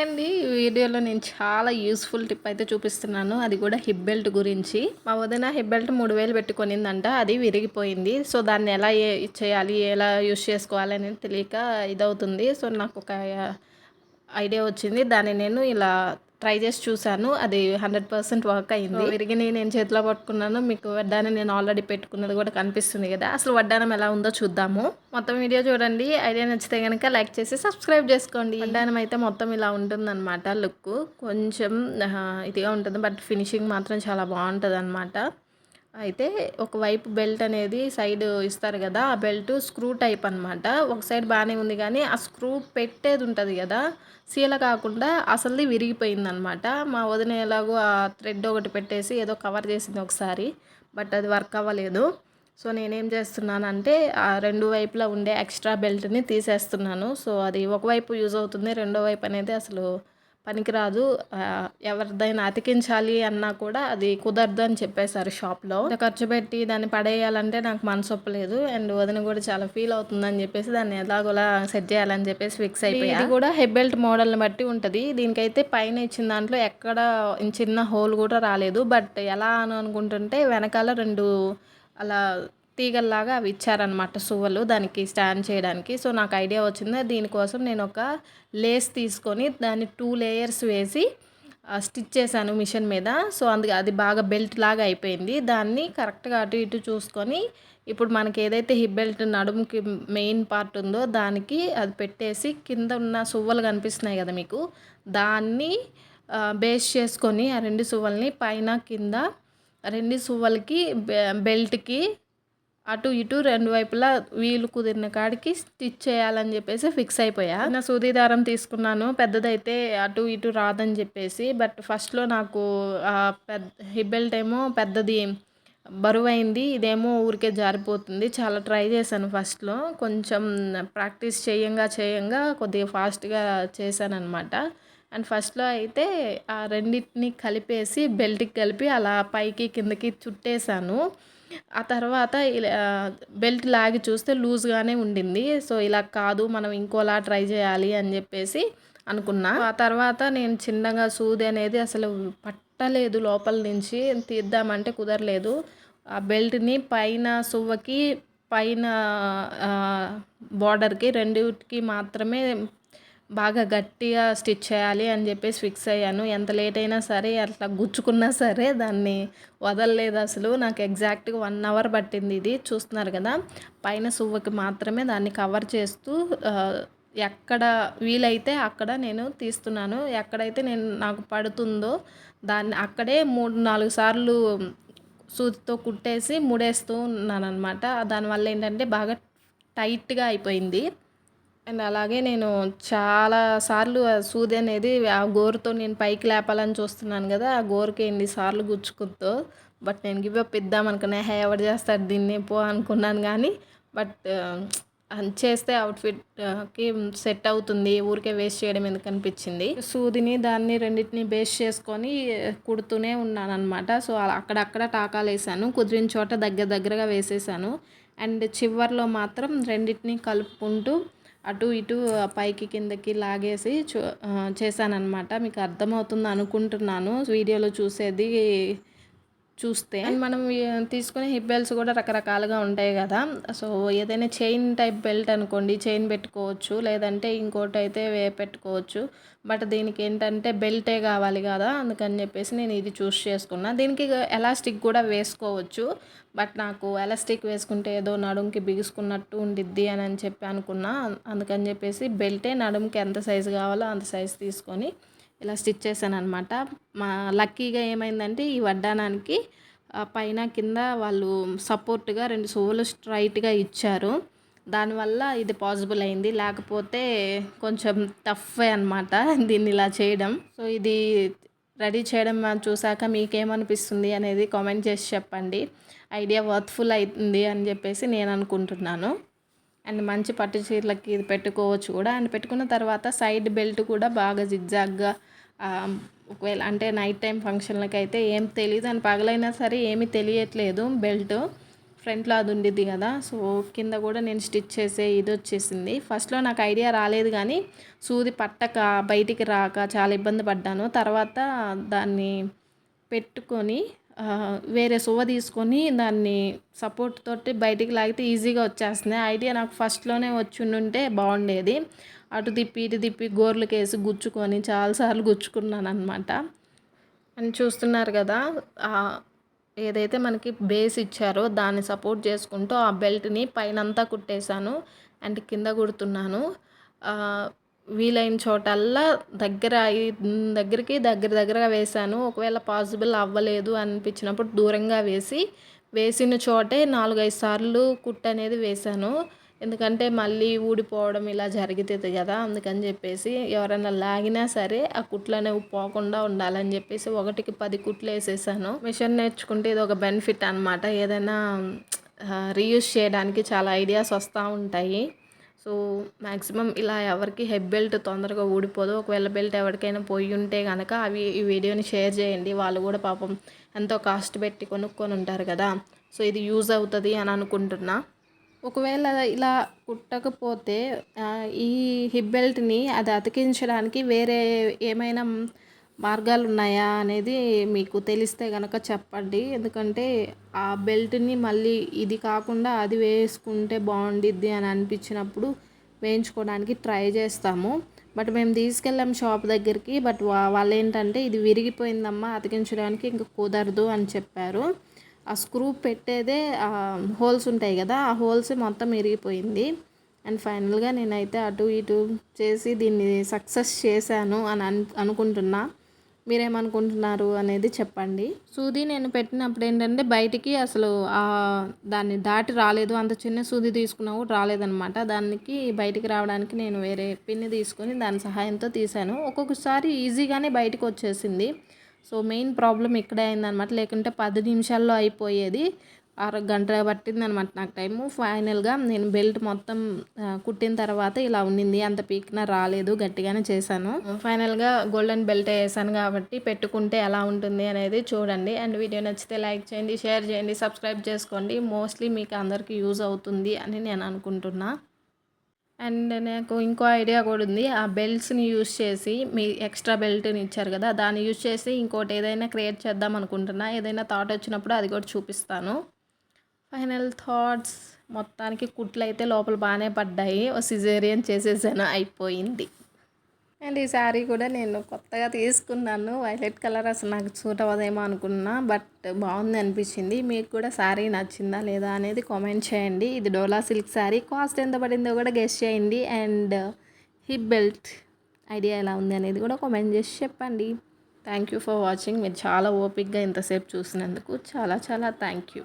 Hi అండి. ఈ వీడియోలో నేను చాలా యూస్ఫుల్ టిప్ అయితే చూపిస్తున్నాను. అది కూడా హిప్ బెల్ట్ గురించి. మా వదిన హిప్ బెల్ట్ 3000 పెట్టి కొనిందంట. అది విరిగిపోయింది. సో దాన్ని ఎలా చేయాలి, ఎలా యూస్ చేసుకోవాలి అనేది తెలియక ఇదవుతుంది. సో నాకు ఒక ఐడియా వచ్చింది. దాన్ని నేను ఇలా ట్రై చేసి చూశాను. అది 100% వర్క్ అయింది. విరిగిని నేను చేతిలో పట్టుకున్నాను. మీకు వడ్డానం నేను ఆల్రెడీ పెట్టుకున్నది కూడా కనిపిస్తుంది కదా. అసలు వడ్డానం ఎలా ఉందో చూద్దాము. మొత్తం వీడియో చూడండి. ఐడియా నచ్చితే కనుక లైక్ చేసి సబ్స్క్రైబ్ చేసుకోండి. వడ్డానం అయితే మొత్తం ఇలా ఉంటుందన్నమాట. లుక్ కొంచెం ఇదిగా ఉంటుంది, బట్ ఫినిషింగ్ మాత్రం చాలా బాగుంటుంది అనమాట. అయితే ఒకవైపు బెల్ట్ అనేది సైడ్ ఇస్తారు కదా, ఆ బెల్ట్ స్క్రూ టైప్ అనమాట. ఒక సైడ్ బాగానే ఉంది కానీ ఆ స్క్రూ పెట్టేది ఉంటుంది కదా, సీల కాకుండా అసలుది విరిగిపోయింది అనమాట. మా వదిన ఎలాగో ఆ థ్రెడ్ ఒకటి పెట్టేసి ఏదో కవర్ చేసింది ఒకసారి, బట్ అది వర్క్ అవ్వలేదు. సో నేనేం చేస్తున్నానంటే ఆ రెండు వైపులా ఉండే ఎక్స్ట్రా బెల్ట్ని తీసేస్తున్నాను. సో అది ఒకవైపు యూజ్ అవుతుంది, రెండో వైపు అనేది అసలు పనికిరాదు. ఎవరిదైనా అతికించాలి అన్నా కూడా అది కుదరదు అని చెప్పేశారు షాప్లో. ఖర్చు పెట్టి దాన్ని పడేయాలంటే నాకు మనసు ఒప్పలేదు. అండ్ వదిన కూడా చాలా ఫీల్ అవుతుందని చెప్పేసి దాన్ని ఎలాగోలా సెట్ చేయాలని చెప్పేసి ఫిక్స్ అయిపోయి. ఇది కూడా హెడ్ బెల్ట్ మోడల్ని బట్టి ఉంటుంది. దీనికైతే పైన ఇచ్చిన దాంట్లో ఎక్కడ చిన్న హోల్ కూడా రాలేదు. బట్ ఎలా అని అనుకుంటుంటే వెనకాల రెండు అలా తీగల్లాగా అవి ఇచ్చారనమాట, సువ్వలు దానికి స్టాండ్ చేయడానికి. సో నాకు ఐడియా వచ్చింది. దీనికోసం నేను ఒక లేస్ తీసుకొని దాన్ని 2 లేయర్స్ వేసి స్టిచ్ చేశాను మిషన్ మీద. సో అందుకే అది బాగా బెల్ట్ లాగా అయిపోయింది. దాన్ని కరెక్ట్గా అటు ఇటు చూసుకొని ఇప్పుడు మనకి ఏదైతే హిప్ బెల్ట్ నడుముకి మెయిన్ పార్ట్ ఉందో దానికి అది పెట్టేసి కింద ఉన్న సువ్వలు కనిపిస్తున్నాయి కదా మీకు, దాన్ని బేస్ చేసుకొని ఆ రెండు సువ్వల్ని పైన కింద రెండు సువ్వలకి బెల్ట్కి అటు ఇటు రెండు వైపులా వీలు కుదిరిన కాడికి స్టిచ్ చేయాలని చెప్పేసి ఫిక్స్ అయిపోయా. నా సూది దారం తీసుకున్నాను, పెద్దదైతే అటు ఇటు రాదని చెప్పేసి. బట్ ఫస్ట్లో నాకు పెద్ద హిప్ బెల్ట్ ఏమో పెద్దది బరువైంది, ఇదేమో ఊరికే జారిపోతుంది. చాలా ట్రై చేశాను ఫస్ట్లో, కొంచెం ప్రాక్టీస్ చేయంగా కొద్దిగా ఫాస్ట్గా చేశాను అనమాట. అండ్ ఫస్ట్లో అయితే ఆ రెండింటిని కలిపేసి బెల్ట్కి కలిపి అలా పైకి కిందకి చుట్టేశాను. ఆ తర్వాత ఇలా బెల్ట్ లాగి చూస్తే లూజ్గానే ఉండింది. సో ఇలా కాదు, మనం ఇంకోలా ట్రై చేయాలి అని చెప్పేసి అనుకున్నా. ఆ తర్వాత నేను చిన్నగా సూది అనేది అసలు పట్టలేదు, లోపల నుంచి తీద్దామంటే కుదరలేదు. ఆ బెల్ట్ని పైన సువ్వకి పైన బార్డర్కి రెండిటికి మాత్రమే బాగా గట్టిగా స్టిచ్ చేయాలి అని చెప్పేసి ఫిక్స్ అయ్యాను. ఎంత లేట్ అయినా సరే, అట్లా గుచ్చుకున్నా సరే దాన్ని వదలలేదు అసలు. నాకు ఎగ్జాక్ట్గా 1 అవర్ పట్టింది. ఇది చూస్తున్నారు కదా, పైన సువ్వకి మాత్రమే దాన్ని కవర్ చేస్తూ ఎక్కడ వీలైతే అక్కడ నేను తీస్తున్నాను. ఎక్కడైతే నాకు పడుతుందో దాన్ని అక్కడే 3-4 సార్లు సూదితో కుట్టేసి ముడేస్తూ ఉన్నాను అనమాట. దానివల్ల ఏంటంటే బాగా టైట్గా అయిపోయింది. అండ్ అలాగే నేను చాలా సార్లు ఆ సూది అనేది ఆ గోరుతో నేను పైకి లేపాలని చూస్తున్నాను కదా, ఆ గోరుకి ఎన్నిసార్లు గుచ్చుకుందో. బట్ నేను గివ్ అప్ ఇద్దాం అనుకున్నా, ఎవడు చేస్తాడు దీన్ని పో అనుకున్నాను. కానీ బట్ చేస్తే అవుట్ఫిట్కి సెట్ అవుతుంది, ఊరికే వేస్ట్ చేయడం ఎందుకు అనిపించింది. సూదిని దాన్ని రెండింటిని బేస్ చేసుకొని కుడుతూనే ఉన్నాను అనమాట. సో అక్కడక్కడ టాకాలు వేసాను, కుదిరిన చోట దగ్గరగా వేసేసాను. అండ్ చివర్లో మాత్రం రెండింటిని కలుపుకుంటూ అటు ఇటు పైకి కిందకి లాగేసి చేశానన్నమాట. మీకు అర్థమవుతుంది అనుకుంటున్నాను వీడియోలో చూస్తే. అండ్ మనం తీసుకునే హిప్ బెల్ట్స్ కూడా రకరకాలుగా ఉంటాయి కదా. సో ఏదైనా చైన్ టైప్ బెల్ట్ అనుకోండి, చైన్ పెట్టుకోవచ్చు, లేదంటే ఇంకోటి అయితే పెట్టుకోవచ్చు. బట్ దీనికి ఏంటంటే బెల్టే కావాలి కదా, అందుకని చెప్పేసి నేను ఇది చూస్ చేసుకున్నా. దీనికి ఎలాస్టిక్ కూడా వేసుకోవచ్చు, బట్ నాకు ఎలాస్టిక్ వేసుకుంటే ఏదో నడుముకి బిగుసుకున్నట్టు ఉండిద్ది అని చెప్పి అనుకున్నా. అందుకని చెప్పేసి బెల్టే నడుముకి ఎంత సైజు కావాలో అంత సైజు తీసుకొని ఇలా స్టిచ్ చేశాను అనమాట. మా లక్కీగా ఏమైందంటే ఈ వడ్డానానికి పైన కింద వాళ్ళు సపోర్ట్గా 2 సువ్వలు స్ట్రైట్గా ఇచ్చారు. దానివల్ల ఇది పాసిబుల్ అయింది, లేకపోతే కొంచెం టఫ్ అనమాట దీన్ని ఇలా చేయడం. సో ఇది రెడీ చేయడం చూసాక మీకేమనిపిస్తుంది అనేది కామెంట్ చేసి చెప్పండి. ఐడియా వర్త్ఫుల్ అయింది అని చెప్పేసి నేను అనుకుంటున్నాను. అండ్ మంచి పట్టు చీరలకి ఇది పెట్టుకోవచ్చు కూడా. అండ్ పెట్టుకున్న తర్వాత సైడ్ బెల్ట్ కూడా బాగా జిగ్జాగ్గా, ఒకవేళ అంటే నైట్ టైం ఫంక్షన్లకి అయితే ఏం తెలియదు, అని పగలైనా సరే ఏమీ తెలియట్లేదు బెల్ట్. ఫ్రంట్‌లో అది ఉండిద్ది కదా! సో, కింద కూడా నేను స్టిచ్ చేసే ఇదొచ్చేసింది. ఫస్ట్‌లో నాకు ఐడియా రాలేదు గానీ, సూది పట్టక, బయటికి రాక చాలా ఇబ్బంది పడ్డాను. తర్వాత దాన్ని పెట్టుకొని వేరే సువ్వ తీసుకొని దాన్ని సపోర్ట్ తోటి బయటికి లాగితే ఈజీగా వచ్చేస్తుంది. ఐడియా నాకు ఫస్ట్‌లోనే వచ్చుండుంటే బాగుండేది. అటు తిప్పి, ఇటు తిప్పి గోర్లుకేసి గుచ్చుకొని చాలా సార్లు గుచ్చుకున్నాననమాట. అండ్ చూస్తున్నారు కదా! ఏదైతే మనకి బేస్ ఇచ్చారో దాన్ని సపోర్ట్ చేసుకుంటూ ఆ బెల్ట్‌ని పైనంతా కుట్టేశాను. అండ్ కింద కుడుతున్నాను. ఆహ్, వీలైన చోటల్లా దగ్గరికి దగ్గరగా వేశాను. ఒకవేళ పాసిబుల్ అవ్వలేదు అనిపించినప్పుడు దూరంగా వేసిన చోటే 4, 5 సార్లు కుట్టనేది వేశాను. ఎందుకంటే మళ్ళీ ఊడిపోవడం ఇలా జరిగితది కదా! అందుకని చెప్పేసి ఎవరైనా లాగినా సరే ఆ కుట్లనేవి పోకుండా ఉండాలని చెప్పేసి 1కి 10 కుట్లేసేసాను. మిషన్ నేర్చుకుంటే ఇదొక బెనిఫిట్ అనమాట. ఏదైనా రీయూజ్ చేయడానికి చాలా ఐడియాస్ వస్తూ ఉంటాయి. సో, మ్యాక్సిమం ఇలా ఎవరికి హెడ్ బెల్ట్ తొందరగా ఊడిపోదు. ఒకవేళ బెల్ట్ ఎవరికైనా పోయి ఉంటే గనక ఈ వీడియోని షేర్ చేయండి. వాళ్ళు కూడా పాపం ఎంతో కాస్ట్ పెట్టి కొనుక్కొని ఉంటారు కదా! సో, ఇది యూజ్ అవుతది అని అనుకుంటున్నా. ఒకవేళ ఇలా కుట్టకపోతే ఈ హిప్ బెల్ట్‌ని అది అతికించడానికి వేరే ఏమైనా మార్గాలున్నాయా అనేది మీకు తెలిస్తే గనక చెప్పండి. ఎందుకంటే ఆ బెల్ట్‌ని మళ్ళీ ఇది కాకుండా అది వేసుకుంటే బావుండిద్ది అని అనిపించినప్పుడు వేయించుకోవడానికి ట్రై చేస్తాము. బట్ మేము తీసుకెళ్ళాం షాప్ దగ్గరికి. బట్ వాళ్ళేంటంటే ఇది విరిగిపోయిందమ్మా అతికించడానికి ఇంక కుదరదు అని చెప్పారు. ఆ స్క్రూ పెట్టేదే హోల్స్ ఉంటాయి కదా! ఆ హోల్స్ మొత్తం ఇరిగిపోయింది. అండ్ ఫైనల్‌గా నేనైతే అటు ఇటు చేసి దీన్ని సక్సెస్ చేశాను అని అనుకుంటున్నా. మీరేమనుకుంటున్నారు అనేది చెప్పండి. సూది నేను పెట్టినప్పుడు ఏంటంటే బయటికి అసలు దాన్ని దాటి రాలేదు. అంత చిన్న సూది తీసుకున్నా కూడా రాలేదనమాట. దానికి బయటికి రావడానికి నేను వేరే పిన్ తీసుకొని దాని సహాయంతో తీశాను. ఒక్కొక్కసారి ఈజీగానే బయటకు వచ్చేసింది. సో, మెయిన్ ప్రాబ్లమ్ ఇక్కడే అయిందనమాట. లేకుంటే 10 నిమిషాల్లో అయిపోయేది. అరగంట పట్టిందనమాట నాకు టైము. ఫైనల్‌గా నేను బెల్ట్ మొత్తం కుట్టిన తర్వాత ఇలా ఉండింది. అంత పీకినా రాలేదు. గట్టిగానే చేశాను. ఫైనల్‌గా గోల్డెన్ బెల్టే ఏసాను కాబట్టి పెట్టుకుంటే ఎలా ఉంటుంది అనేది చూడండి. అండ్ వీడియో నచ్చితే లైక్ చేయండి, షేర్ చేయండి, సబ్స్క్రైబ్ చేసుకోండి. మోస్ట్లీ మీకు అందరికీ యూజ్ అవుతుంది అని నేను అనుకుంటున్నా. అండ్ నాకు ఇంకో ఐడియా కూడా ఉంది. ఆ బెల్ట్స్‌ని యూజ్ చేసి మీ ఎక్స్ట్రా బెల్ట్‌ని ఇచ్చారు కదా! దాన్ని యూజ్ చేసి ఇంకోటి ఏదైనా క్రియేట్ చేద్దాం అనుకుంటున్నా. ఏదైనా థాట్ వచ్చినప్పుడు అది కూడా చూపిస్తాను. ఫైనల్ థాట్స్ మొత్తానికి కుట్లయితే లోపల బాగానే పడ్డాయి. సిజేరియన్ చేసేసాను అయిపోయింది. అండ్ ఈ శారీ కూడా నేను కొత్తగా తీసుకున్నాను. వైలెట్ కలర్ అసలు నాకు సూట్ అవ్వదేమో అనుకున్నా. బట్ బాగుంది అనిపించింది. మీకు కూడా శారీ నచ్చిందా లేదా అనేది కామెంట్ చేయండి. ఇది డోలా సిల్క్ శారీ. కాస్ట్ ఎంత పడిందో కూడా గెస్ చేయండి. అండ్ హిప్ బెల్ట్ ఐడియా ఎలా ఉంది అనేది కూడా కామెంట్ చేసి చెప్పండి. Thank you for watching. మీరు చాలా ఓపిక్గా ఇంతసేపు చూసినందుకు చాలా చాలా థ్యాంక్ యూ.